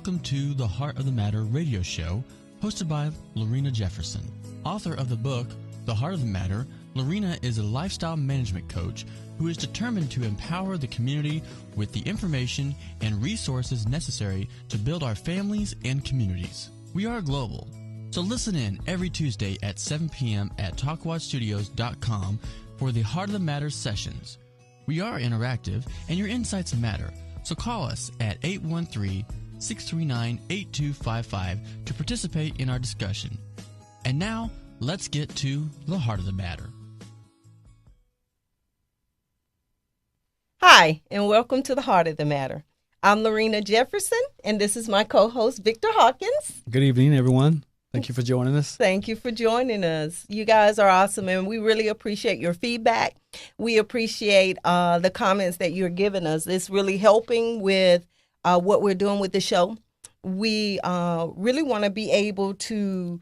welcome to the Heart of the Matter radio show, hosted by Lorena Jefferson. Author of the book, The Heart of the Matter, Lorena is a lifestyle management coach who is determined to empower the community with the information and resources necessary to build our families and communities. We are global, so listen in every Tuesday at 7 p.m. at TalkWatchStudios.com for the Heart of the Matter sessions. We are interactive, and your insights matter, so call us at 813-639-8255 to participate in our discussion. And now, let's get to the heart of the matter. Hi, and welcome to the Heart of the Matter. I'm Lorena Jefferson, and this is my co-host, Victor Hawkins. Good evening, everyone. Thank you for joining us. Thank you for joining us. You guys are awesome, and we really appreciate your feedback. We appreciate the comments that you're giving us. It's really helping with what we're doing with the show. We really want to be able to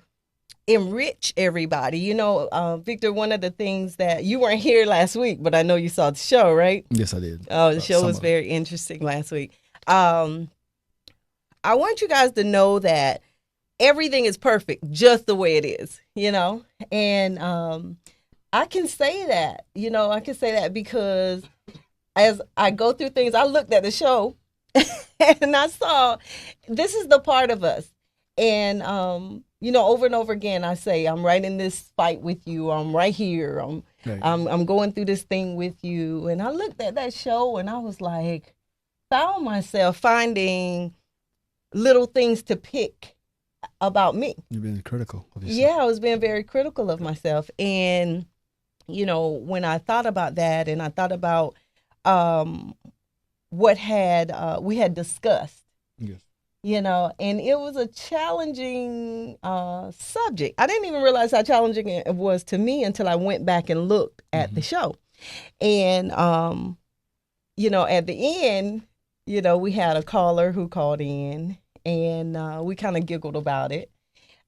enrich everybody. You know, Victor, one of the things that you weren't here last week, but I know you saw the show, right? Yes, I did. Oh, the show was very interesting last week. I want you guys to know that everything is perfect just the way it is, you know, and I can say that, because as I go through things, I looked at the show and I saw this is the part of us. And, over and over again, I say, I'm right in this fight with you. I'm right here. I'm going through this thing with you. And I looked at that show and I was like, found myself finding little things to pick about me. You've been critical of yourself. Yeah, I was being very critical of myself. And, when I thought about that and I thought about what we had discussed. Yes. And it was a challenging subject. I didn't even realize how challenging it was to me until I went back and looked at the show. And, at the end, we had a caller who called in and we kind of giggled about it.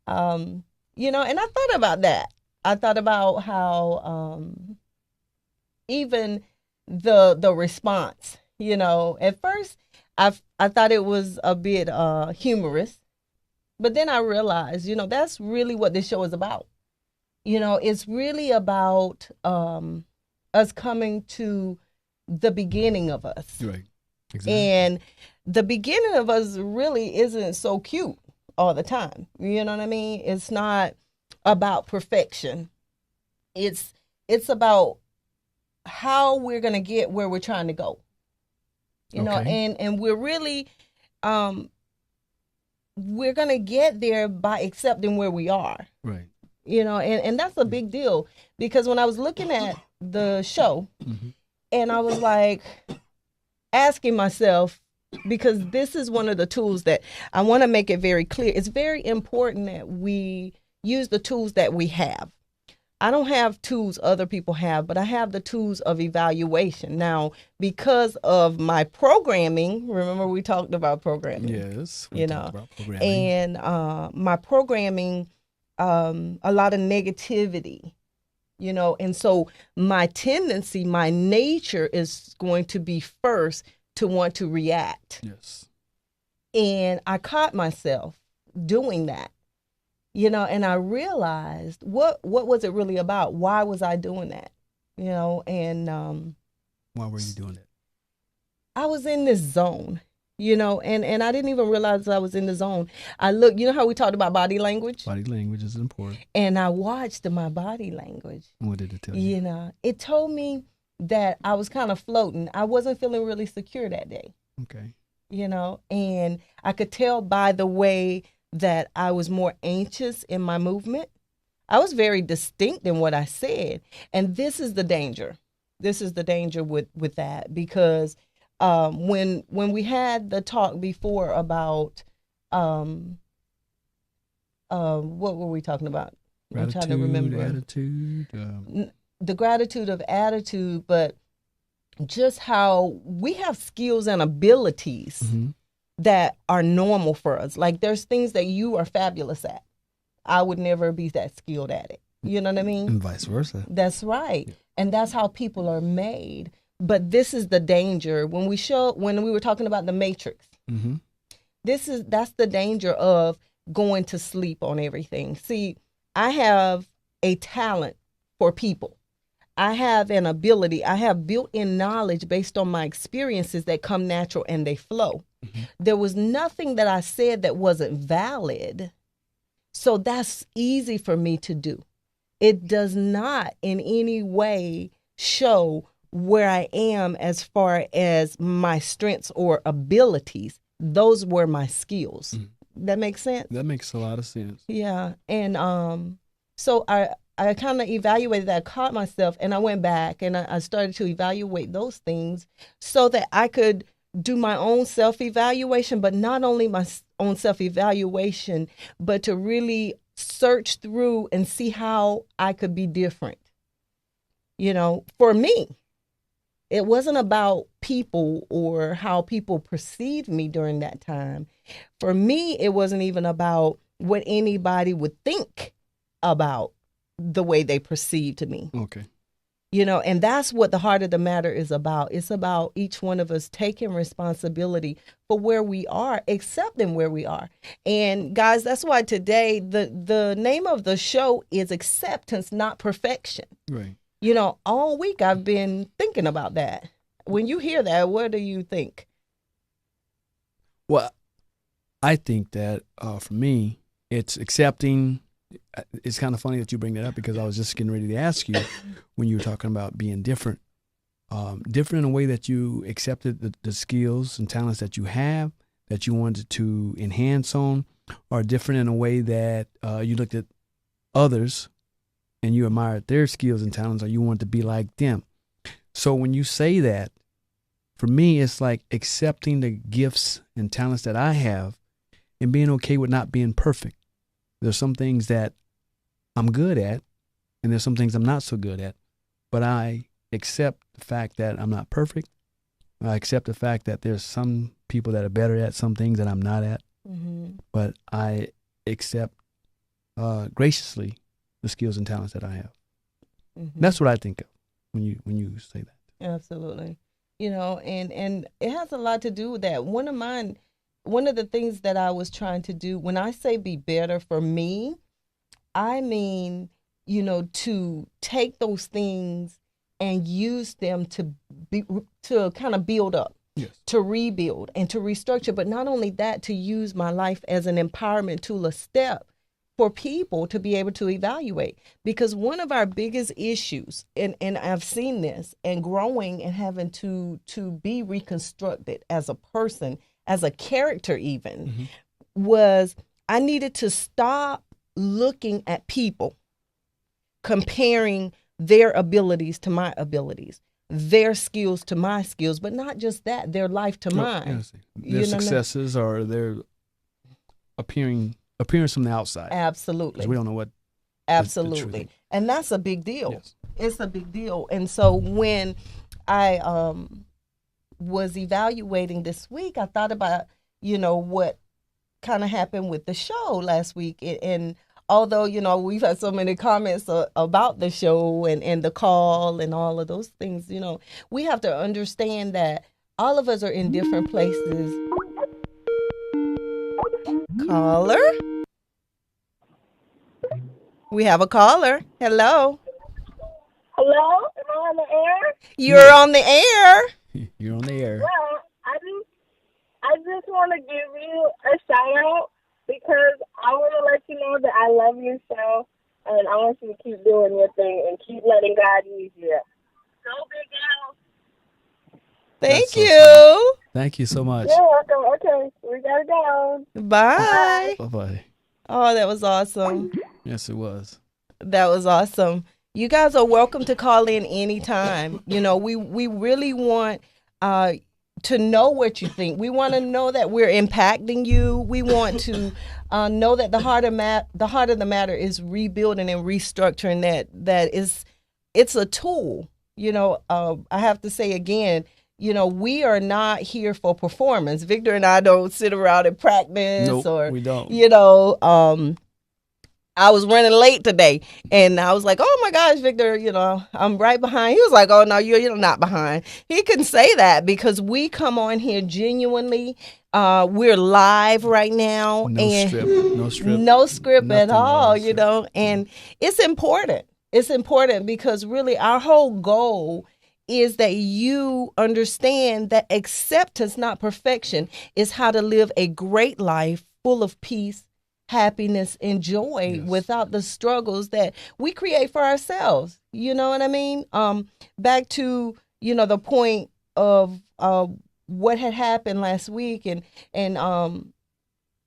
And I thought about that. I thought about how even the response, at first, I thought it was a bit humorous, but then I realized, that's really what this show is about. It's really about us coming to the beginning of us. Right. Exactly. And the beginning of us really isn't so cute all the time. You know what I mean? It's not about perfection. It's about how we're going to get where we're trying to go. And we're really, we're going to get there by accepting where we are. Right. And that's a big deal because when I was looking at the show and I was like asking myself, because this is one of the tools that I want to make it very clear. It's very important that we use the tools that we have. I don't have tools other people have, but I have the tools of evaluation. Now, because of my programming, remember we talked about programming? Yes. About programming. And my programming, a lot of negativity, and so my tendency, my nature is going to be first to want to react. Yes. And I caught myself doing that. And I realized what was it really about? Why was I doing that? And why were you doing it? I was in this zone, and I didn't even realize I was in the zone. I looked, how we talked about body language? Body language is important. And I watched my body language. What did it tell you? It told me that I was kind of floating. I wasn't feeling really secure that day. Okay. And I could tell by the way that I was more anxious in my movement. I was very distinct in what I said. And this is the danger. This is the danger with that because when we had the talk before about what were we talking about? Gratitude, I'm trying to remember. Attitude. The gratitude of attitude, but just how we have skills and abilities that are normal for us. Like there's things that you are fabulous at. I would never be that skilled at it. You know what I mean? And vice versa. That's right. Yeah. And that's how people are made. But this is the danger. When we were talking about the matrix, That's the danger of going to sleep on everything. See, I have a talent for people. I have an ability. I have built-in knowledge based on my experiences that come natural and they flow. Mm-hmm. There was nothing that I said that wasn't valid. So that's easy for me to do. It does not in any way show where I am as far as my strengths or abilities. Those were my skills. Mm-hmm. That makes sense? That makes a lot of sense. Yeah. And so I kind of evaluated that, caught myself, and I went back and I started to evaluate those things so that I could do my own self-evaluation, but not only my own self-evaluation, but to really search through and see how I could be different. For me, it wasn't about people or how people perceived me during that time. For me, it wasn't even about what anybody would think about the way they perceived me. Okay. And that's what the heart of the matter is about. It's about each one of us taking responsibility for where we are, accepting where we are. And guys, that's why today the name of the show is Acceptance, Not Perfection. Right. All week I've been thinking about that. When you hear that, what do you think? Well, I think that for me, it's accepting. It's kind of funny that you bring that up because I was just getting ready to ask you when you were talking about being different. Different in a way that you accepted the skills and talents that you have, that you wanted to enhance on, or different in a way that you looked at others and you admired their skills and talents, or you wanted to be like them. So when you say that, for me, it's like accepting the gifts and talents that I have and being okay with not being perfect. There's some things that I'm good at, and there's some things I'm not so good at. But I accept the fact that I'm not perfect. I accept the fact that there's some people that are better at some things that I'm not at. Mm-hmm. But I accept graciously the skills and talents that I have. Mm-hmm. That's what I think of when you say that. Absolutely. And it has a lot to do with that. One of the things that I was trying to do, when I say be better for me, I mean, to take those things and use them to kind of build up, yes, to rebuild and to restructure. But not only that, to use my life as an empowerment tool, a step for people to be able to evaluate. Because one of our biggest issues, and I've seen this, and growing and having to be reconstructed as a person, as a character even, mm-hmm, was I needed to stop looking at people, comparing their abilities to my abilities, their skills to my skills, but not just that, their life to mine. Yes. Their successes or their appearance from the outside. Absolutely. We don't know what. Absolutely. And that's a big deal. Yes. It's a big deal. And so when I was evaluating this week, I thought about, what kind of happened with the show last week. And although, we've had so many comments about the show and the call and all of those things, we have to understand that all of us are in different places. Caller? We have a caller. Hello? Hello? Am I on the air? You're on the air. You're on the air. Well, I just want to give you a shout out because I want to let you know that I love your show and I want you to keep doing your thing and keep letting God use you. Go Big Al. Thank you. Thank you so much. You're welcome. Okay, we gotta go. Bye. Bye-bye. Oh, that was awesome. Yes, it was. That was awesome. You guys are welcome to call in anytime. We really want to know what you think. We want to know that we're impacting you. We want to know that the heart of the matter is rebuilding and restructuring. It's a tool. I have to say again, we are not here for performance. Victor and I don't sit around and practice. Nope, we don't. I was running late today, and I was like, "Oh my gosh, Victor, I'm right behind." He was like, "Oh no, you're not behind." He couldn't say that because we come on here genuinely. We're live right now, No and script. no script at Nothing all, wrong. And it's important. It's important because really our whole goal is that you understand that acceptance, not perfection, is how to live a great life full of peace, happiness, and joy Yes. without the struggles that we create for ourselves. You know what I mean? Back to, the point of what had happened last week, and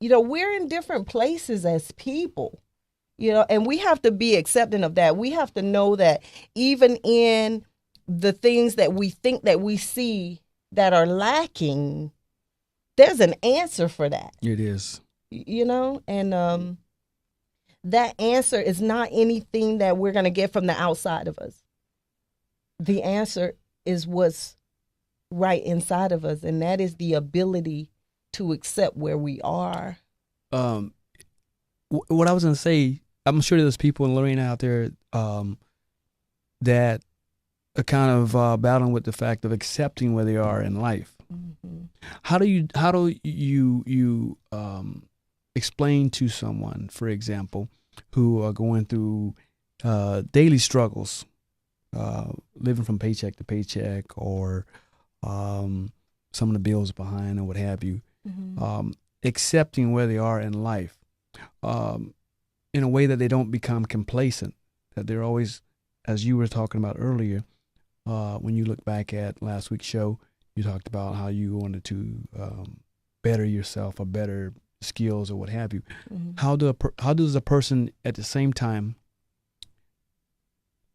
we're in different places as people, and we have to be accepting of that. We have to know that even in the things that we think that we see that are lacking, there's an answer for that. It is. And that answer is not anything that we're going to get from the outside of us. The answer is what's right inside of us, and that is the ability to accept where we are. What I was going to say, I'm sure there's people in Lorena out there that are kind of battling with the fact of accepting where they are in life. Mm-hmm. How do you explain to someone, for example, who are going through daily struggles, living from paycheck to paycheck, or some of the bills behind, or what have you, Mm-hmm. Accepting where they are in life, in a way that they don't become complacent, that they're always, as you were talking about earlier, when you look back at last week's show, you talked about how you wanted to better yourself or better skills or what have you. Mm-hmm. How does a person at the same time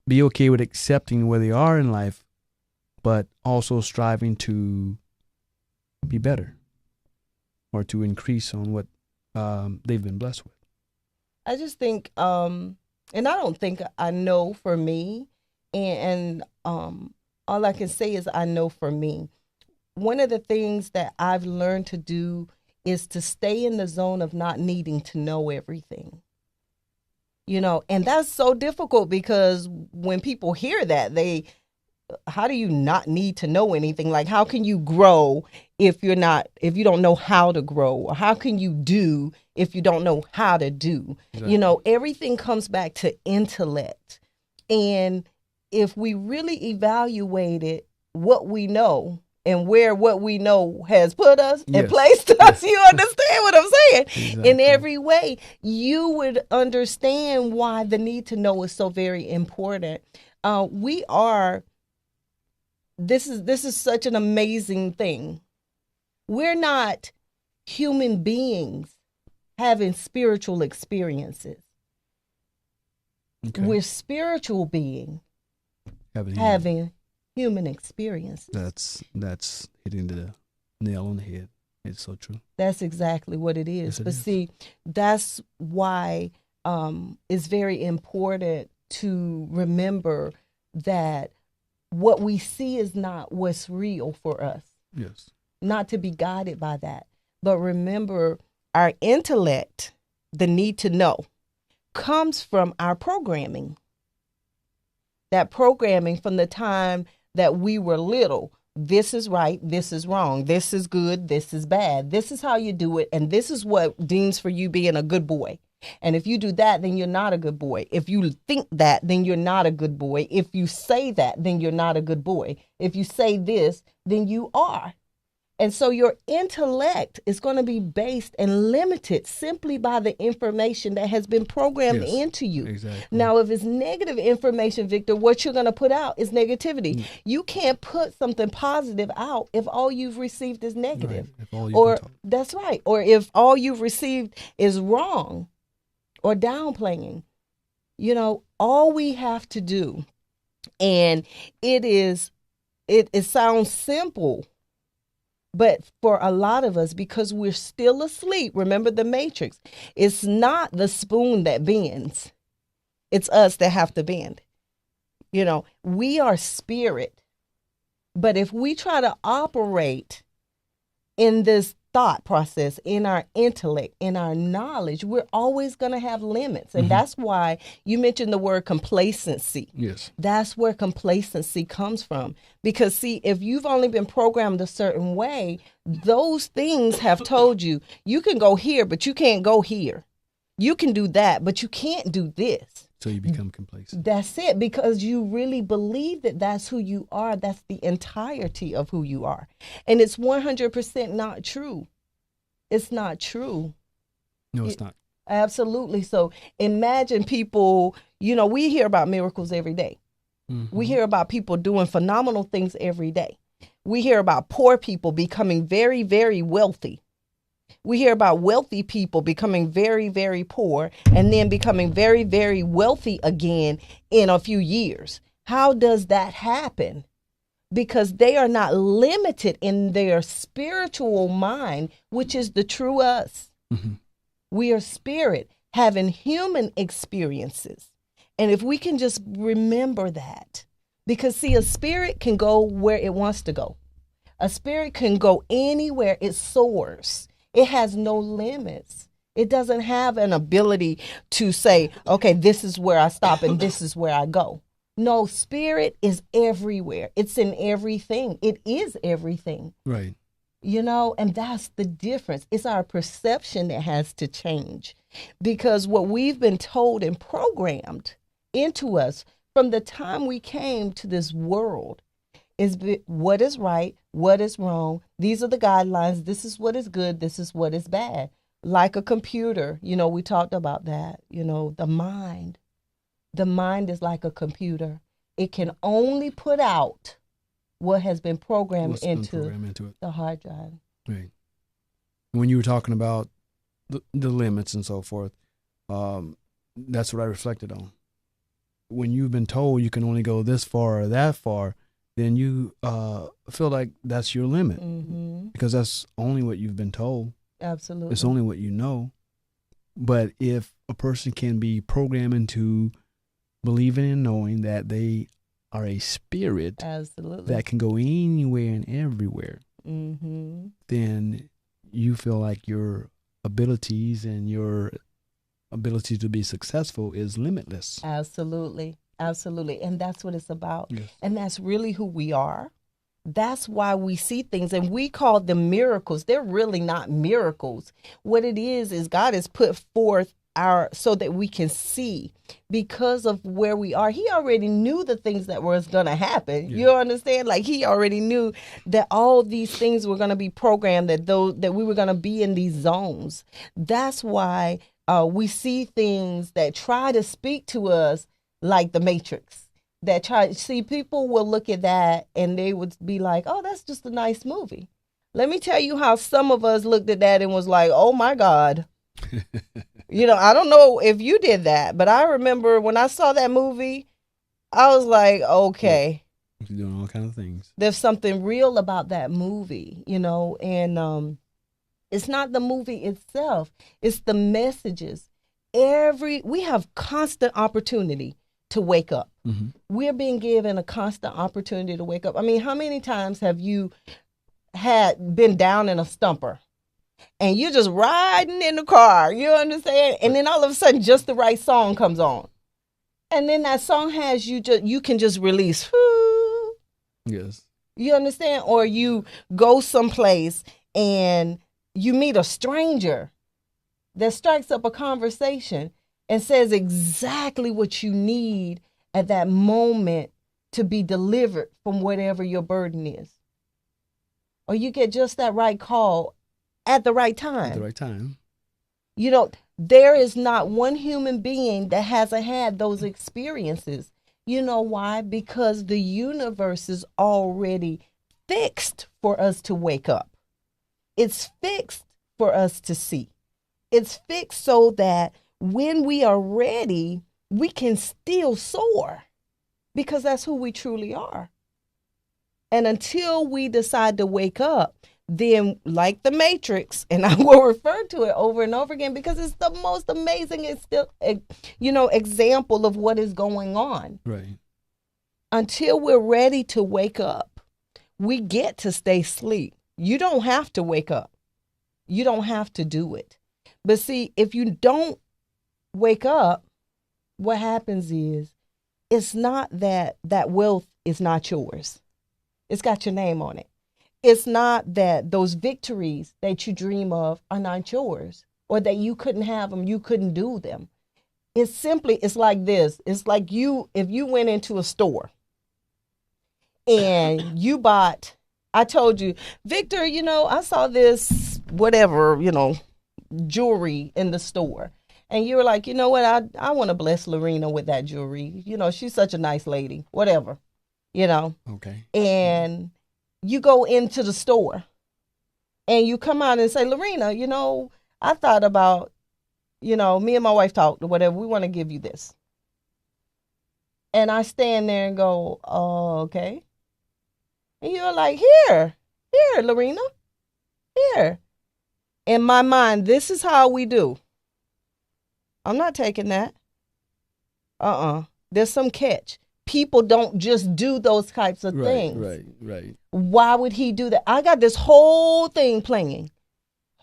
be okay with accepting where they are in life, but also striving to be better or to increase on what they've been blessed with? I just think, and I don't think I know for me, and all I can say is I know for me. One of the things that I've learned to do is to stay in the zone of not needing to know everything. And that's so difficult because when people hear that, how do you not need to know anything? Like, how can you grow if you don't know how to grow? Or how can you do if you don't know how to do? Exactly. Everything comes back to intellect. And if we really evaluated what we know and where what we know has put us and Yes. placed us, you understand what I'm saying? Exactly. In every way, you would understand why the need to know is so very important. This is such an amazing thing. We're not human beings having spiritual experiences. Okay. We're spiritual beings Having human experiences. That's hitting the nail on the head. It's so true. That's exactly what it is. Yes, it But is. see, that's why it's very important to remember that what we see is not what's real for us. Yes. Not to be guided by that. But remember, our intellect, the need to know, comes from our programming. That programming from the time that we were little. This is right, this is wrong, this is good, this is bad, this is how you do it, and this is what deems for you being a good boy. And if you do that, then you're not a good boy. If you think that, then you're not a good boy. If you say that, then you're not a good boy. If you say this, then you are. And so your intellect is going to be based and limited simply by the information that has been programmed Yes, into you. exactly. Now, if it's negative information, Victor, what you're going to put out is negativity. Mm. You can't put something positive out if all you've received is negative. Right. If all you can talk. That's right. Or if all you've received is wrong or downplaying. All we have to do, and it sounds simple, but for a lot of us, because we're still asleep, remember the Matrix, it's not the spoon that bends. It's us that have to bend. We are spirit. But if we try to operate in this thought process, in our intellect, in our knowledge, we're always going to have limits. And that's why you mentioned the word complacency. Yes. That's where complacency comes from. Because, see, if you've only been programmed a certain way, those things have told you, you can go here, but you can't go here. You can do that, but you can't do this. So you become complacent. That's it, because you really believe that that's who you are. That's the entirety of who you are. And it's 100% not true. It's not true. No, it's not. Absolutely. So imagine people, we hear about miracles every day. Mm-hmm. We hear about people doing phenomenal things every day. We hear about poor people becoming very, very wealthy. We hear about wealthy people becoming very, very poor and then becoming very, very wealthy again in a few years. How does that happen? Because they are not limited in their spiritual mind, which is the true us. Mm-hmm. We are spirit having human experiences. And if we can just remember that, because see, a spirit can go where it wants to go. A spirit can go anywhere it soars. It has no limits. It doesn't have an ability to say, okay, this is where I stop and this is where I go. No, spirit is everywhere. It's in everything. It is everything. Right. And that's the difference. It's our perception that has to change, because what we've been told and programmed into us from the time we came to this world is what is right, what is wrong. These are the guidelines. This is what is good. This is what is bad. Like a computer, we talked about that, the mind. The mind is like a computer. It can only put out what has been programmed into it. the hard drive. Right. When you were talking about the limits and so forth, that's what I reflected on. When you've been told you can only go this far or that far, then you feel like that's your limit, because that's only what you've been told. Absolutely. It's only what you know. But if a person can be programmed into believing and knowing that they are a spirit Absolutely. that can go anywhere and everywhere, then you feel like your abilities and your ability to be successful is limitless. Absolutely. Absolutely. And that's what it's about. Yes. And that's really who we are. That's why we see things and we call them miracles. They're really not miracles. What it is God has put forth so that we can see, because of where we are. He already knew the things that was going to happen. Yeah. You understand? Like, he already knew that all these things were going to be programmed, that we were going to be in these zones. That's why we see things that try to speak to us like the Matrix. People will look at that and they would be like, oh, that's just a nice movie. Let me tell you how some of us looked at that and was like, oh my God. I don't know if you did that, but I remember when I saw that movie, I was like, okay. You're doing all kinds of things. There's something real about that movie, and it's not the movie itself. It's the messages. We have constant opportunity to wake up. Mm-hmm. We're being given a constant opportunity to wake up. I mean, how many times have you been down in a stumper and you're just riding in the car, you understand? And then all of a sudden just the right song comes on. And then that song has you can just release. Yes. You understand? Or you go someplace and you meet a stranger that strikes up a conversation and says exactly what you need at that moment to be delivered from whatever your burden is. Or you get just that right call at the right time. At the right time. There is not one human being that hasn't had those experiences. You know why? Because the universe is already fixed for us to wake up. It's fixed for us to see. It's fixed so that when we are ready, we can still soar, because that's who we truly are. And until we decide to wake up, then like the Matrix, and I will refer to it over and over again because it's the most amazing, example of what is going on. Right. Until we're ready to wake up, we get to stay asleep. You don't have to wake up. You don't have to do it. But see, if you don't wake up, what happens is it's not that wealth is not yours. It's got your name on it. It's not that those victories that you dream of are not yours, or that you couldn't have them, you couldn't do them. It's like this. It's like if you went into a store and you bought, I told you, Victor, I saw this, whatever, jewelry in the store. And you were like, you know what? I want to bless Lorena with that jewelry. She's such a nice lady, whatever, Okay. And you go into the store and you come out and say, Lorena, I thought about, me and my wife talked or whatever. We want to give you this. And I stand there and go, oh, okay. And you're like, here, Lorena, here. In my mind, this is how we do. I'm not taking that. There's some catch. People don't just do those types of things. Right. Why would he do that? I got this whole thing playing,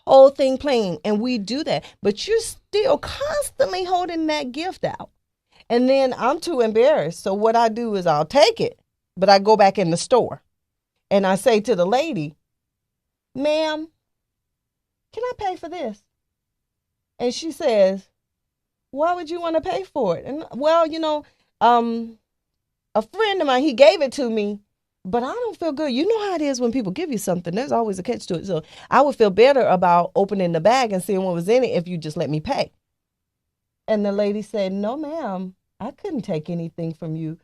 and we do that. But you're still constantly holding that gift out. And then I'm too embarrassed. So what I do is I'll take it, but I go back in the store and I say to the lady, ma'am, can I pay for this? And she says, why would you want to pay for it? And well, a friend of mine, he gave it to me, but I don't feel good. You know how it is when people give you something. There's always a catch to it. So I would feel better about opening the bag and seeing what was in it if you just let me pay. And the lady said, no, ma'am, I couldn't take anything from you.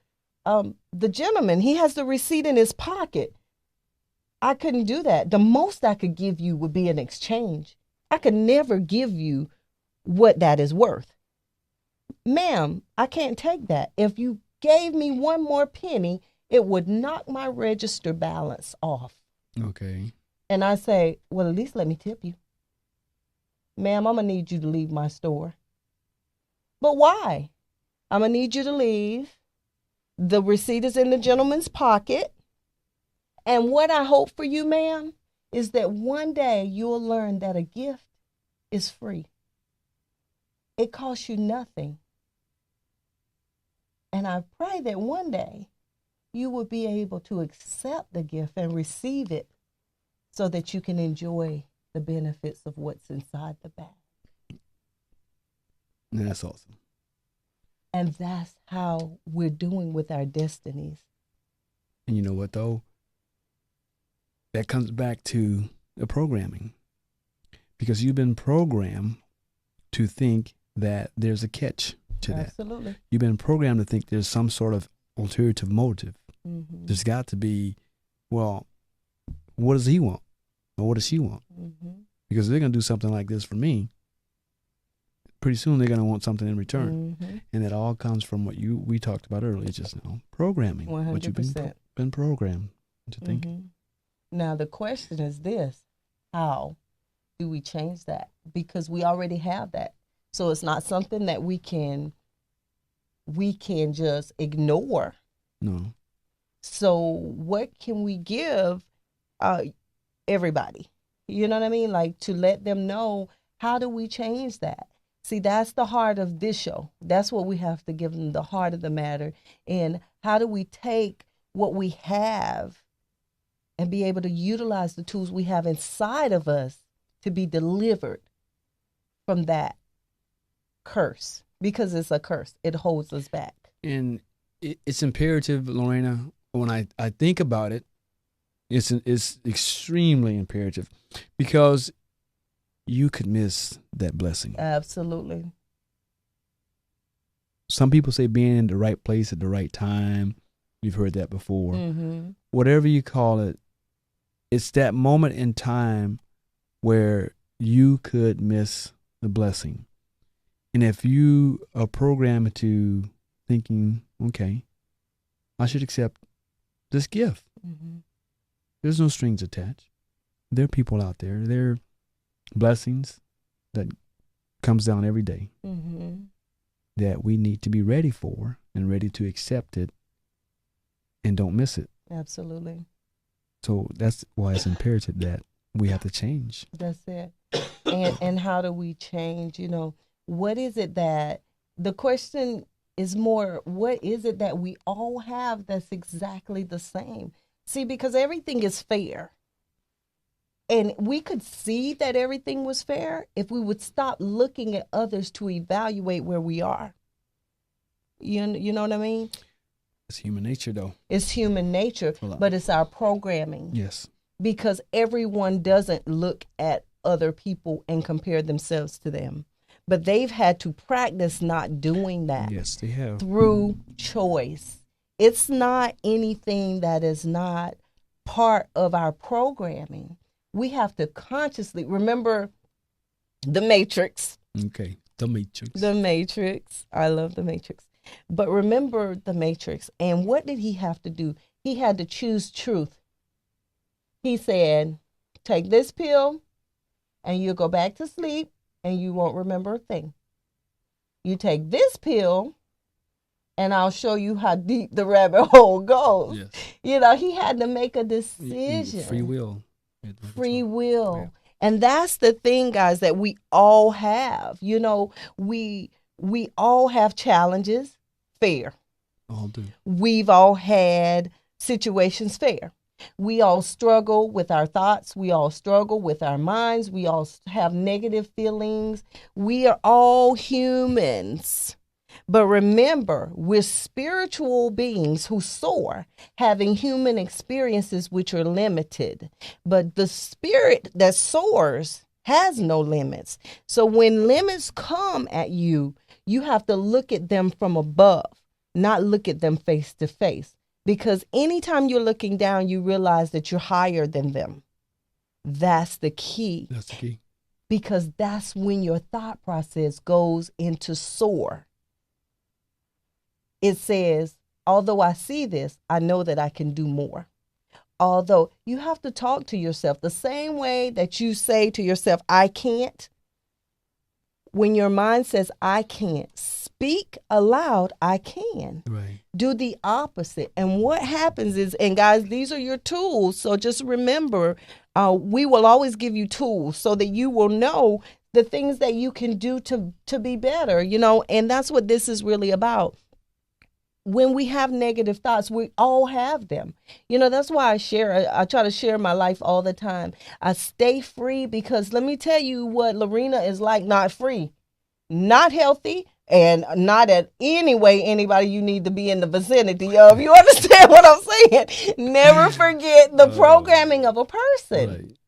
The gentleman, he has the receipt in his pocket. I couldn't do that. The most I could give you would be an exchange. I could never give you what that is worth. Ma'am, I can't take that. If you gave me one more penny, it would knock my register balance off. Okay. And I say, well, at least let me tip you. Ma'am, I'm going to need you to leave my store. But why? I'm going to need you to leave. The receipt is in the gentleman's pocket. And what I hope for you, ma'am, is that one day you'll learn that a gift is free. It costs you nothing. And I pray that one day you will be able to accept the gift and receive it so that you can enjoy the benefits of what's inside the bag. That's awesome. And that's how we're doing with our destinies. And you know what, though? That comes back to the programming. Because you've been programmed to think that there's a catch to that. Absolutely. You've been programmed to think there's some sort of alternative motive. Mm-hmm. There's got to be, well, what does he want? Or what does she want? Mm-hmm. Because if they're going to do something like this for me, pretty soon they're going to want something in return. Mm-hmm. And that all comes from what we talked about earlier, just now, programming. 100%. What you've been programmed to think. Mm-hmm. Now, the question is this: how do we change that? Because we already have that. So it's not something that we can just ignore. No. So what can we give everybody? You know what I mean? Like, to let them know, how do we change that? See, that's the heart of this show. That's what we have to give them, the heart of the matter. And how do we take what we have and be able to utilize the tools we have inside of us to be delivered from that curse? Because it's a curse. It holds us back. And it's imperative, Lorena, when I think about it, it's extremely imperative, because you could miss that blessing. Absolutely. Some people say being in the right place at the right time. You've heard that before. Mm-hmm. Whatever you call it, it's that moment in time where you could miss the blessing. And if you are programmed to thinking, okay, I should accept this gift. Mm-hmm. There's no strings attached. There are people out there. There are blessings that comes down every day Mm-hmm. that we need to be ready for and ready to accept it and don't miss it. Absolutely. So that's why it's imperative that we have to change. That's it. And how do we change? What is it that the question is more, what is it that we all have that's exactly the same? See, because everything is fair. And we could see that everything was fair if we would stop looking at others to evaluate where we are. You know what I mean? It's human nature, though. It's human nature, but it's our programming. Yes. Because everyone doesn't look at other people and compare themselves to them. But they've had to practice not doing that. Yes, they have. Through choice. It's not anything that is not part of our programming. We have to consciously remember the Matrix. Okay, the Matrix. The Matrix. I love the Matrix. But remember the Matrix. And what did he have to do? He had to choose truth. He said, take this pill and you'll go back to sleep and you won't remember a thing. You take this pill and I'll show you how deep the rabbit hole goes. Yes. He had to make a decision. Free will. Free will. Yeah. And that's the thing, guys, that we all have. We all have challenges, fair. All do. We've all had situations, fair. We all struggle with our thoughts. We all struggle with our minds. We all have negative feelings. We are all humans. But remember, we're spiritual beings who soar, having human experiences which are limited. But the spirit that soars has no limits. So when limits come at you, you have to look at them from above, not look at them face to face. Because anytime you're looking down, you realize that you're higher than them. That's the key. That's the key. Because that's when your thought process goes into soar. It says, although I see this, I know that I can do more. Although you have to talk to yourself the same way that you say to yourself, I can't. When your mind says, I can't, speak aloud, I can. Right. Do the opposite. And what happens is, and guys, these are your tools. So just remember, we will always give you tools so that you will know the things that you can do to be better, and that's what this is really about. When we have negative thoughts, we all have them. That's why I try to share my life all the time. I stay free because let me tell you what Lorena is like, not free, not healthy, and not at any way anybody you need to be in the vicinity of. You understand what I'm saying? Never forget the programming of a person,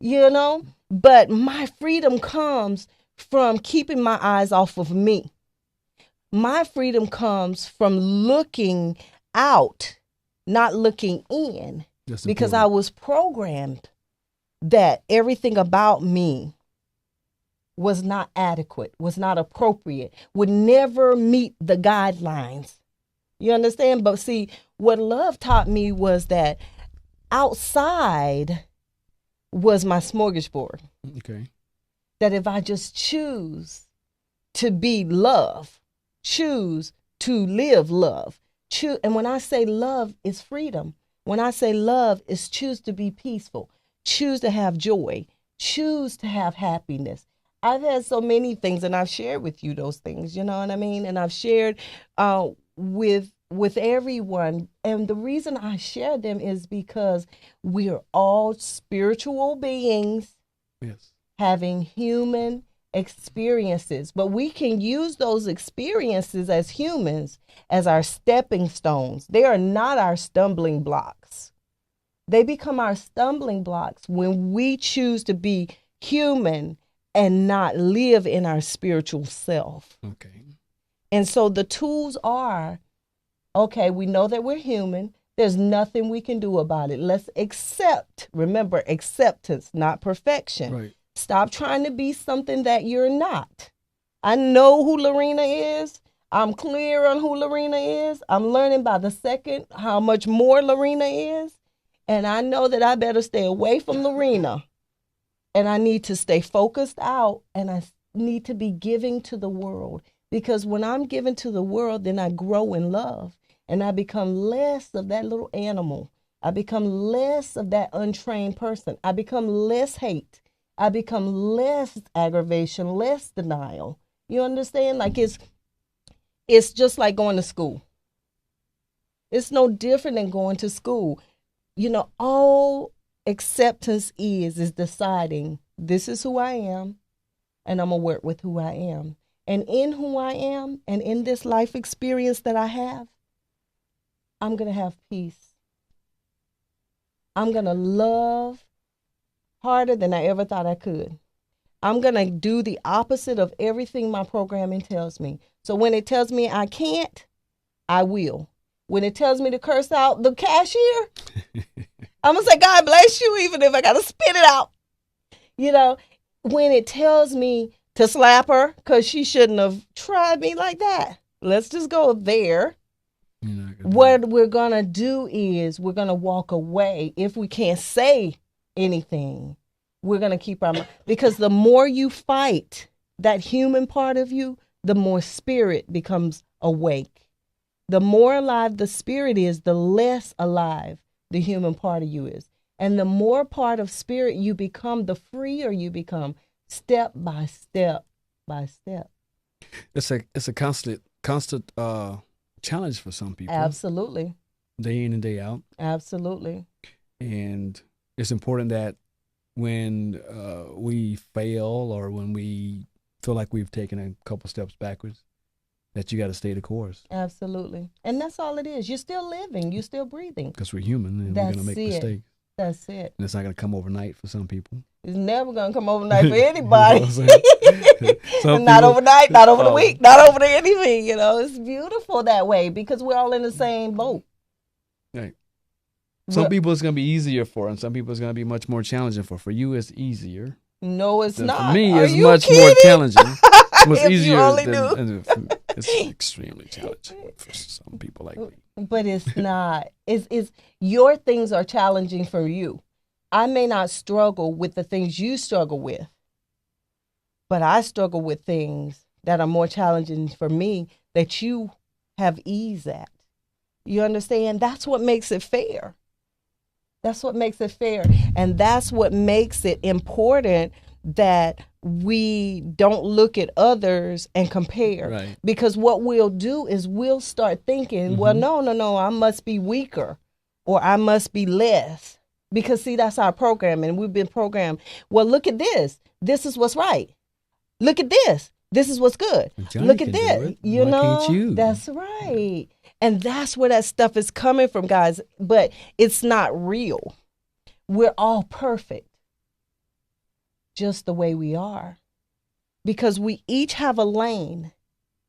right. But my freedom comes from keeping my eyes off of me. My freedom comes from looking out, not looking in. That's because important. I was programmed that everything about me was not adequate, was not appropriate, would never meet the guidelines. You understand? But see, what love taught me was that outside was my smorgasbord. Okay. That if I just choose to be love, choose to live love. And when I say love, it's freedom. When I say love, it's choose to be peaceful, choose to have joy, choose to have happiness. I've had so many things, and I've shared with you those things, you know what I mean? And I've shared with everyone. And the reason I share them is because we're all spiritual beings, yes, having human experiences, but we can use those experiences as humans as our stepping stones. They are not our stumbling blocks. They become our stumbling blocks when we choose to be human and not live in our spiritual self. Okay. And so the tools are, okay, we know that we're human. There's nothing we can do about it. Let's accept. Remember, acceptance, not perfection. Right. Stop trying to be something that you're not. I know who Lorena is. I'm clear on who Lorena is. I'm learning by the second how much more Lorena is. And I know that I better stay away from Lorena. And I need to stay focused out. And I need to be giving to the world. Because when I'm giving to the world, then I grow in love. And I become less of that little animal. I become less of that untrained person. I become less hate. I become less aggravation, less denial. You understand? Like it's just like going to school. It's no different than going to school. You know, all acceptance is deciding this is who I am, and I'm going to work with who I am. And in who I am and in this life experience that I have, I'm going to have peace. I'm going to love harder than I ever thought I could. I'm going to do the opposite of everything my programming tells me. So when it tells me I can't, I will. When it tells me to curse out the cashier, I'm going to say, God bless you, even if I got to spit it out. You know, when it tells me to slap her because she shouldn't have tried me like that, let's just go there. What we're going to do is we're going to walk away. If we can't say anything, we're going to keep our mouth. Because the more you fight that human part of you, the more spirit becomes awake. The more alive the spirit is, the less alive the human part of you is. And the more part of spirit you become, the freer you become, step by step by step. It's a constant challenge for some people. Absolutely. Day in and day out. Absolutely. And it's important that when we fail or when we feel like we've taken a couple steps backwards, that you got to stay the course. Absolutely. And that's all it is. You're still living. You're still breathing. Because we're human and we're going to make mistakes. That's it. And it's not going to come overnight for some people. It's never going to come overnight for anybody. Not overnight, not over the week, not over anything. You know, it's beautiful that way because we're all in the same boat. Right. Some people it's going to be easier for, and some people it's going to be much more challenging for. For you, it's easier. No, it's not. For me, it's much more challenging. It's easier it's extremely challenging for some people like me. But it's not. It's your things are challenging for you. I may not struggle with the things you struggle with, but I struggle with things that are more challenging for me that you have ease at. You understand? That's what makes it fair. That's what makes it fair. And that's what makes it important that we don't look at others and compare. Right. Because what we'll do is we'll start thinking, well, no, I must be weaker or I must be less. Because, see, that's our programming. We've been programmed. Well, look at this. This is what's right. Look at this. This is what's good. Look at this. You know, can't you? That's right. And that's where that stuff is coming from, guys. But it's not real. We're all perfect just the way we are. Because we each have a lane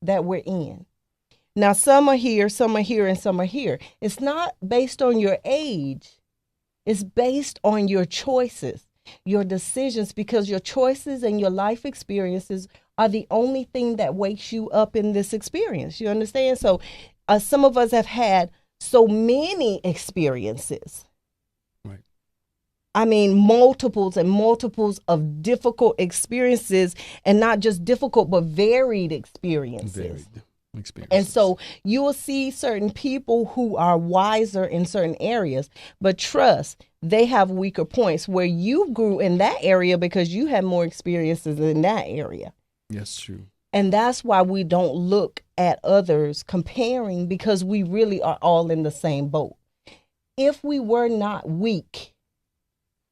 that we're in. Now, some are here, and some are here. It's not based on your age. It's based on your choices, your decisions, because your choices and your life experiences are the only thing that wakes you up in this experience. You understand? So some of us have had so many experiences. Right. I mean, multiples and multiples of difficult experiences, and not just difficult, but varied experiences. Varied experiences. And so you will see certain people who are wiser in certain areas, but trust, they have weaker points where you grew in that area because you had more experiences in that area. Yes, true. And that's why we don't look at others comparing, because we really are all in the same boat. If we were not weak,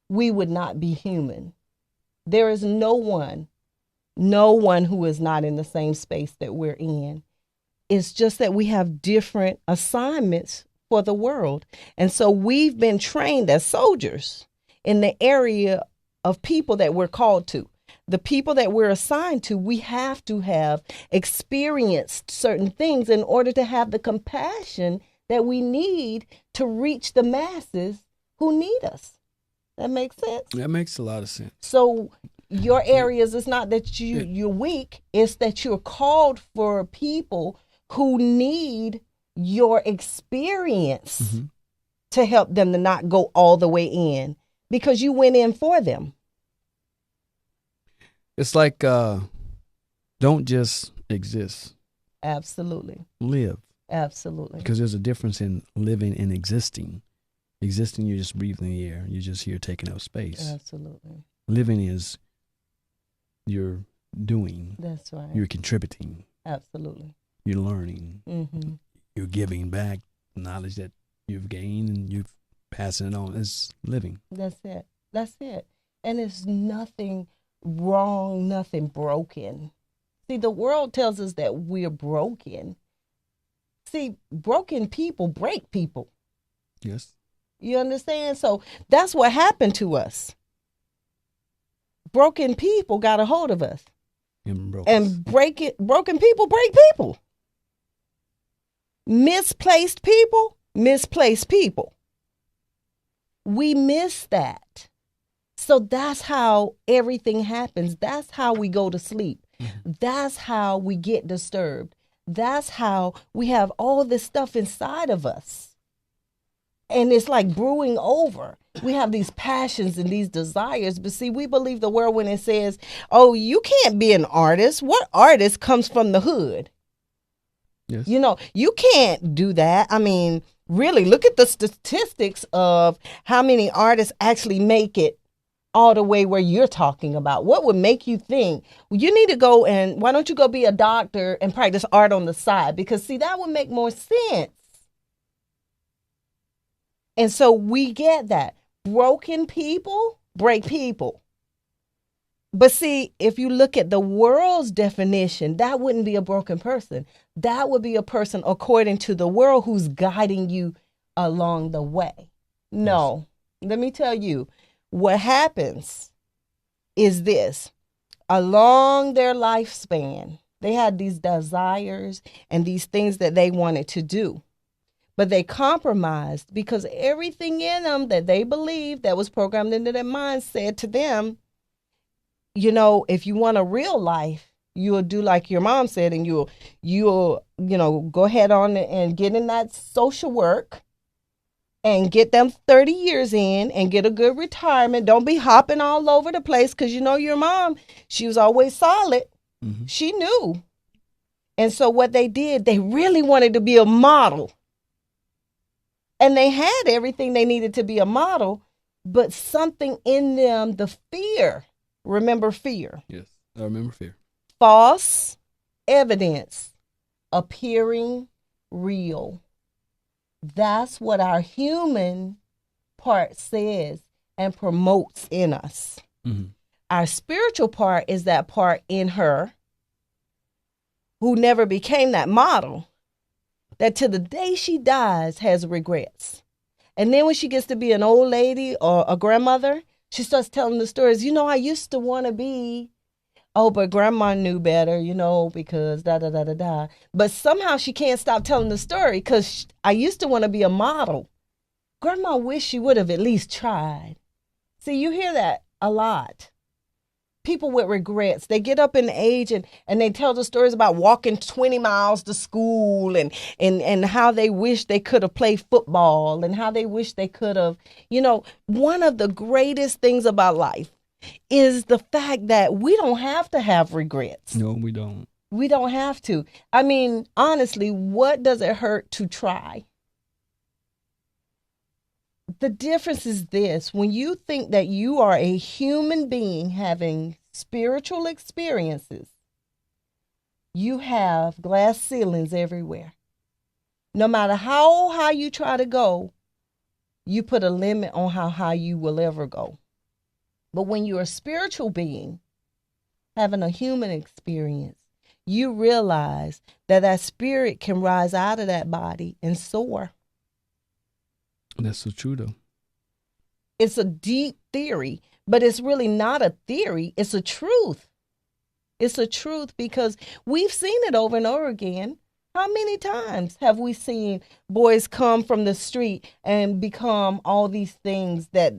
we would not be human. There is no one who is not in the same space that we're in. It's just that we have different assignments for the world. And so we've been trained as soldiers in the area of people that we're called to. The people that we're assigned to, we have to have experienced certain things in order to have the compassion that we need to reach the masses who need us. That makes sense? That makes a lot of sense. So your areas, it's not that you're weak, it's that you're called for people who need your experience to help them to not go all the way in, because you went in for them. It's like, don't just exist. Absolutely. Live. Absolutely. Because there's a difference in living and existing. Existing, you're just breathing the air. You're just here taking up space. Absolutely. Living is you're doing. That's right. You're contributing. Absolutely. You're learning. Mm-hmm. You're giving back knowledge that you've gained and you're passing it on. It's living. That's it. That's it. And it's nothing wrong, nothing broken. See, the world tells us that we're broken. See, broken people break people. Yes. You understand? So that's what happened to us. Broken people got a hold of us. And Broken people break people. Misplaced people misplace people. We miss that. So that's how everything happens. That's how we go to sleep. Mm-hmm. That's how we get disturbed. That's how we have all this stuff inside of us. And it's like brewing over. We have these passions and these desires. But see, we believe the world when it says, oh, you can't be an artist. What artist comes from the hood? Yes. You know, you can't do that. I mean, really, look at the statistics of how many artists actually make it all the way where you're talking about. What would make you think, well, you need to go and why don't you go be a doctor and practice art on the side? Because, see, that would make more sense. And so we get that. Broken people break people. But see, if you look at the world's definition, that wouldn't be a broken person. That would be a person according to the world who's guiding you along the way. No, Let me tell you, what happens is this. Along their lifespan, they had these desires and these things that they wanted to do. But they compromised because everything in them that they believed that was programmed into their mind said to them, you know, if you want a real life, you'll do like your mom said, and you'll, go ahead on and get in that social work and get them 30 years in and get a good retirement. Don't be hopping all over the place because, you know, your mom, she was always solid. Mm-hmm. She knew. And so what they did, they really wanted to be a model. And they had everything they needed to be a model, but something in them, the fear. Remember fear? Yes, I remember fear. False evidence appearing real. That's what our human part says and promotes in us. Mm-hmm. Our spiritual part is that part in her who never became that model, that to the day she dies has regrets. And then when she gets to be an old lady or a grandmother, she starts telling the stories. You know, I used to want to be, but grandma knew better, because da-da-da-da-da. But somehow she can't stop telling the story because I used to want to be a model. Grandma wished she would have at least tried. See, you hear that a lot. People with regrets, they get up in age and they tell the stories about walking 20 miles to school and how they wish they could have played football and how they wish they could have, one of the greatest things about life is the fact that we don't have to have regrets. No, we don't. We don't have to. I mean, honestly, what does it hurt to try? The difference is this: when you think that you are a human being having spiritual experiences, you have glass ceilings everywhere. No matter how high you try to go, you put a limit on how high you will ever go. But when you're a spiritual being having a human experience, you realize that that spirit can rise out of that body and soar. That's so true, though. It's a deep theory, but it's really not a theory. It's a truth. It's a truth because we've seen it over and over again. How many times have we seen boys come from the street and become all these things that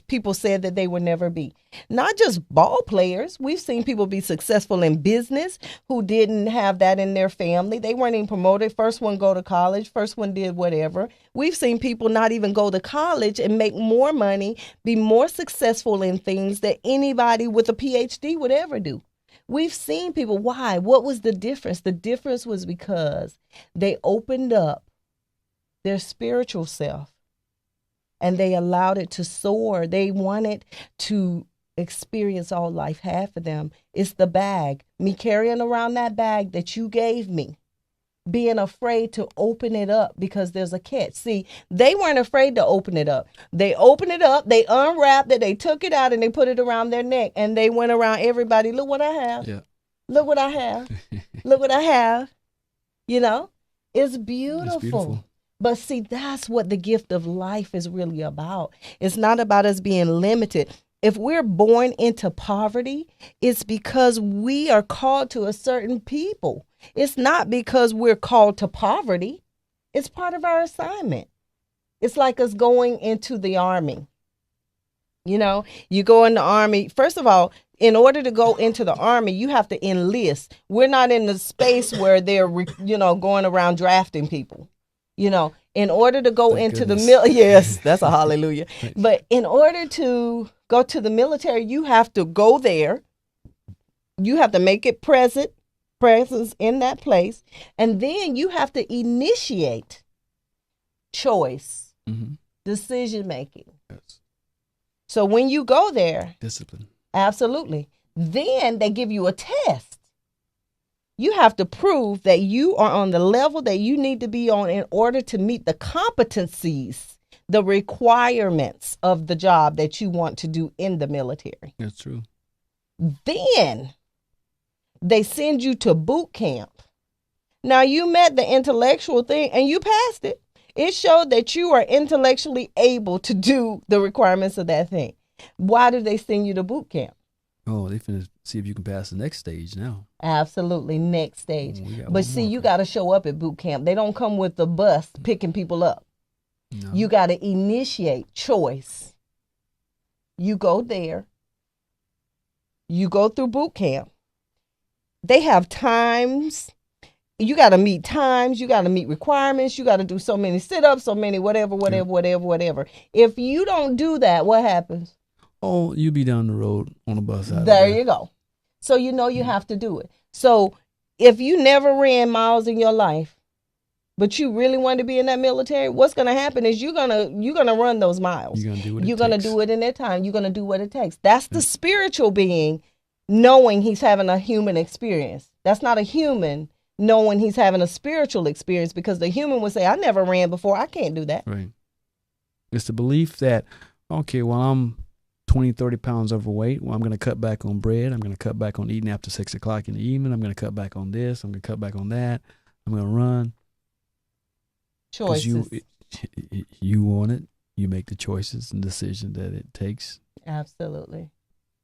people said that they would never be? Not just ball players. We've seen people be successful in business who didn't have that in their family. They weren't even promoted. First one go to college. First one did whatever. We've seen people not even go to college and make more money, be more successful in things that anybody with a PhD would ever do. We've seen people. Why? What was the difference? The difference was because they opened up their spiritual self and they allowed it to soar. They wanted to experience all life had for them. It's the bag, me carrying around that bag that you gave me, being afraid to open it up because there's a catch. See, they weren't afraid to open it up. They opened it up, they unwrapped it, they took it out, and they put it around their neck, and they went around everybody. Look what I have. Yeah. Look what I have. Look what I have. You know, it's beautiful. It's beautiful. But see, that's what the gift of life is really about. It's not about us being limited. If we're born into poverty, it's because we are called to a certain people. It's not because we're called to poverty. It's part of our assignment. It's like us going into the army. You know, you go in the army. First of all, in order to go into the army, you have to enlist. We're not in the space where they're, going around drafting people. You know, in order to go Thank into goodness. the yes, that's a hallelujah. But in order to go to the military, you have to go there. You have to make it presence in that place. And then you have to initiate choice, decision making. Yes. So when you go there, Discipline. absolutely, then they give you a test. You have to prove that you are on the level that you need to be on in order to meet the competencies, the requirements of the job that you want to do in the military. That's true. Then they send you to boot camp. Now, you met the intellectual thing and you passed it. It showed that you are intellectually able to do the requirements of that thing. Why do they send you to boot camp? Oh, they finna see if you can pass the next stage now. Absolutely, next stage. We got one But see, more. you got to show up at boot camp. They don't come with the bus picking people up. No. You got to initiate choice. You go there. You go through boot camp. They have times. You got to meet times. You got to meet requirements. You got to do so many sit-ups, so many whatever. If you don't do that, what happens? Oh, you be down the road on a bus. There you go. So you know you have to do it. So if you never ran miles in your life, but you really want to be in that military, what's going to happen is you're gonna run those miles. You're gonna do what it You're gonna takes. do it in that time. You're gonna do what it takes. That's the spiritual being knowing he's having a human experience. That's not a human knowing he's having a spiritual experience, because the human would say, I never ran before. I can't do that. Right. It's the belief that, okay, well, I'm 20, 30 pounds overweight. Well, I'm going to cut back on bread. I'm going to cut back on eating after 6 o'clock in the evening. I'm going to cut back on this. I'm going to cut back on that. I'm going to run. Choices. You want it. You make the choices and decisions that it takes Absolutely.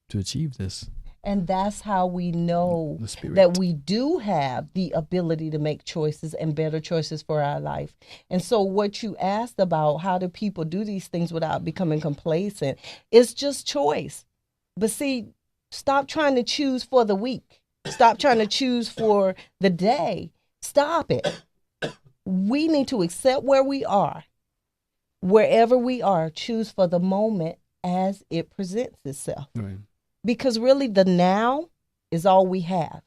to achieve this. And that's how we know The spirit. that we do have the ability to make choices and better choices for our life. And so what you asked about, how do people do these things without becoming complacent? It's just choice. But see, stop trying to choose for the week. Stop trying to choose for the day. Stop it. We need to accept where we are. Wherever we are, choose for the moment as it presents itself. Right. Because really the now is all we have.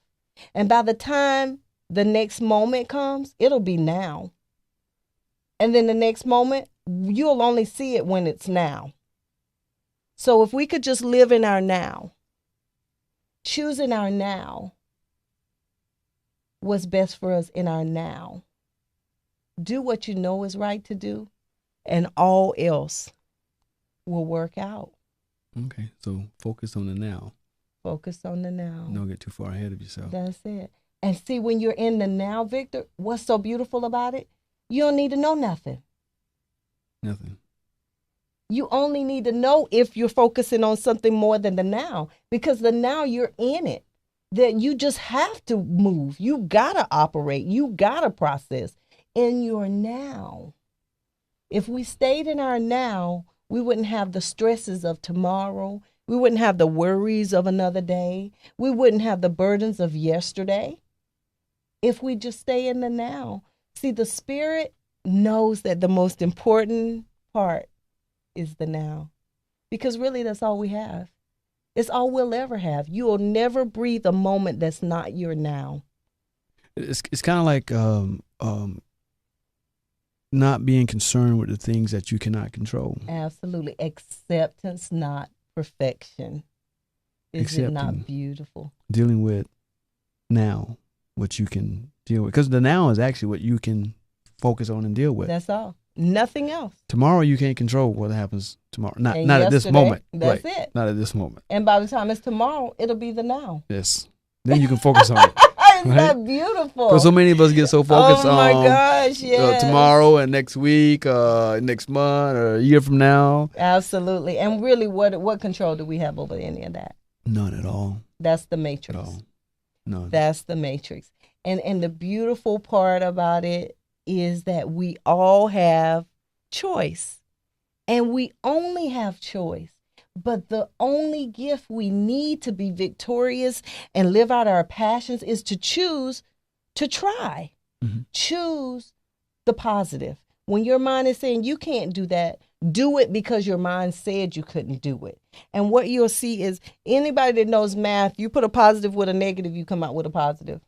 And by the time the next moment comes, it'll be now. And then the next moment, you'll only see it when it's now. So if we could just live in our now, choosing our now, what's best for us in our now, do what you know is right to do, and all else will work out. Okay. So focus on the now. Focus on the now. Don't get too far ahead of yourself. That's it. And see, when you're in the now, Victor, what's so beautiful about it? You don't need to know nothing. Nothing. You only need to know if you're focusing on something more than the now, because the now you're in it. That you just have to move. You gotta operate. You gotta process in your now. If we stayed in our now, we wouldn't have the stresses of tomorrow. We wouldn't have the worries of another day. We wouldn't have the burdens of yesterday. If we just stay in the now. See, the Spirit knows that the most important part is the now. Because really, that's all we have. It's all we'll ever have. You will never breathe a moment that's not your now. It's kind of like not being concerned with the things that you cannot control. Absolutely. Acceptance, not perfection. Is it not accepting, beautiful? dealing with now what you can deal with. Because the now is actually what you can focus on and deal with. That's all. Nothing else. Tomorrow you can't control what happens tomorrow. Not And at this yesterday, moment. that's right. it. Not at this moment. And by the time it's tomorrow, it'll be the now. Yes. Then you can focus on it. Isn't that beautiful? Because so many of us get so focused oh my on gosh, yes. tomorrow and next week, next month, or a year from now. Absolutely. And really, what control do we have over any of that? None at all. That's the matrix. No. None. That's the matrix. And the beautiful part about it is that we all have choice. And we only have choice. But the only gift we need to be victorious and live out our passions is to choose to try. Mm-hmm. Choose the positive. When your mind is saying you can't do that, do it because your mind said you couldn't do it. And what you'll see is anybody that knows math, you put a positive with a negative, you come out with a positive.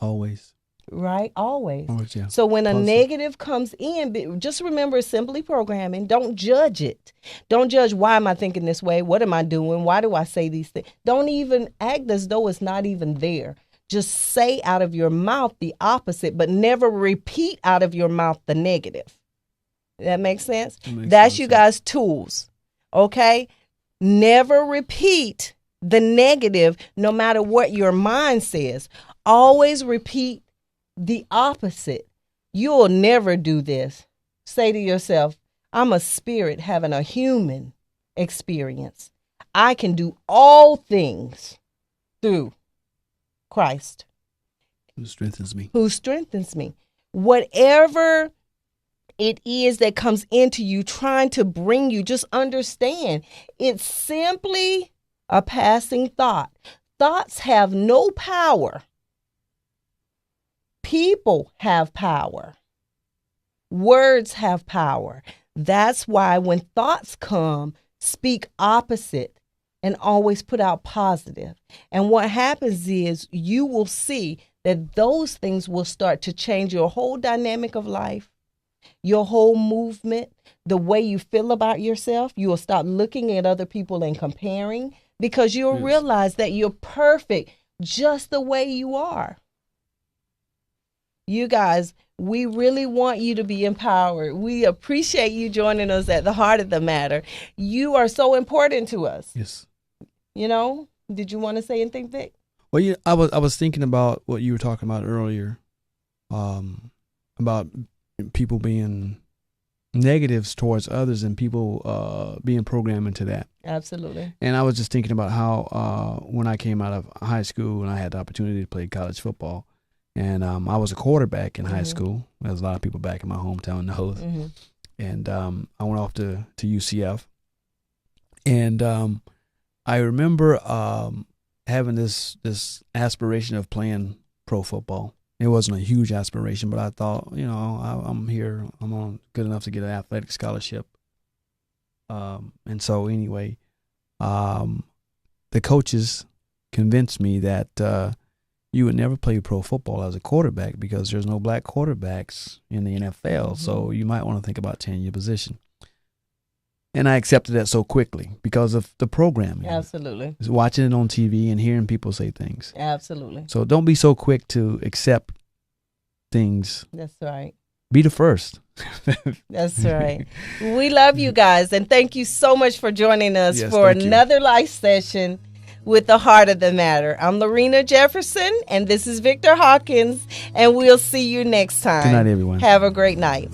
Always. Right? Always. Always, yeah. So when a Positive. negative comes in, just remember it's simply programming. Don't judge it. Don't judge, why am I thinking this way? What am I doing? Why do I say these things? Don't even act as though it's not even there. Just say out of your mouth the opposite, but never repeat out of your mouth the negative. That makes sense? That's you guys' tools. Okay? Never repeat the negative no matter what your mind says. Always repeat the opposite. You'll never do this. Say to yourself, I'm a spirit having a human experience. I can do all things through Christ. Who strengthens me. Who strengthens me. Whatever it is that comes into you trying to bring you, just understand it's simply a passing thought. Thoughts have no power. People have power. Words have power. That's why when thoughts come, speak opposite and always put out positive. And what happens is you will see that those things will start to change your whole dynamic of life, your whole movement, the way you feel about yourself. You will stop looking at other people and comparing because you'll realize that you're perfect just the way you are. You guys, we really want you to be empowered. We appreciate you joining us at the Heart of the Matter. You are so important to us. Yes. You know, did you want to say anything, Vic? Well, yeah, I was thinking about what you were talking about earlier, about people being negatives towards others and people being programmed into that. Absolutely. And I was just thinking about how when I came out of high school and I had the opportunity to play college football, and I was a quarterback in high school. There's a lot of people back in my hometown knows. Mm-hmm. And I went off to UCF. And I remember having this aspiration of playing pro football. It wasn't a huge aspiration, but I thought, you know, I'm here. I'm good enough to get an athletic scholarship. And so anyway, the coaches convinced me that you would never play pro football as a quarterback because there's no black quarterbacks in the NFL. Mm-hmm. So you might want to think about changing your position. And I accepted that so quickly because of the programming. Absolutely. Watching it on TV and hearing people say things. Absolutely. So don't be so quick to accept things. That's right. Be the first. That's right. We love you guys. And thank you so much for joining us for another live session with the Heart of the Matter. I'm Lorena Jefferson, and this is Victor Hawkins, and we'll see you next time. Good night, everyone. Have a great night.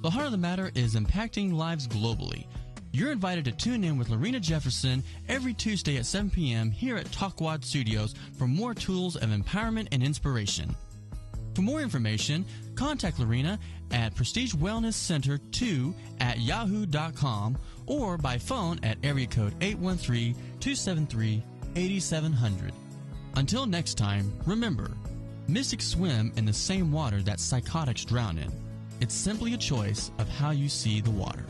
The Heart of the Matter is impacting lives globally. You're invited to tune in with Lorena Jefferson every Tuesday at 7 p.m. here at Talkwad Studios for more tools of empowerment and inspiration. For more information, Contact Lorena at prestigewellnesscenter2@yahoo.com or by phone at area code 813-273-8700. Until next time, remember, mystics swim in the same water that psychotics drown in. It's simply a choice of how you see the water.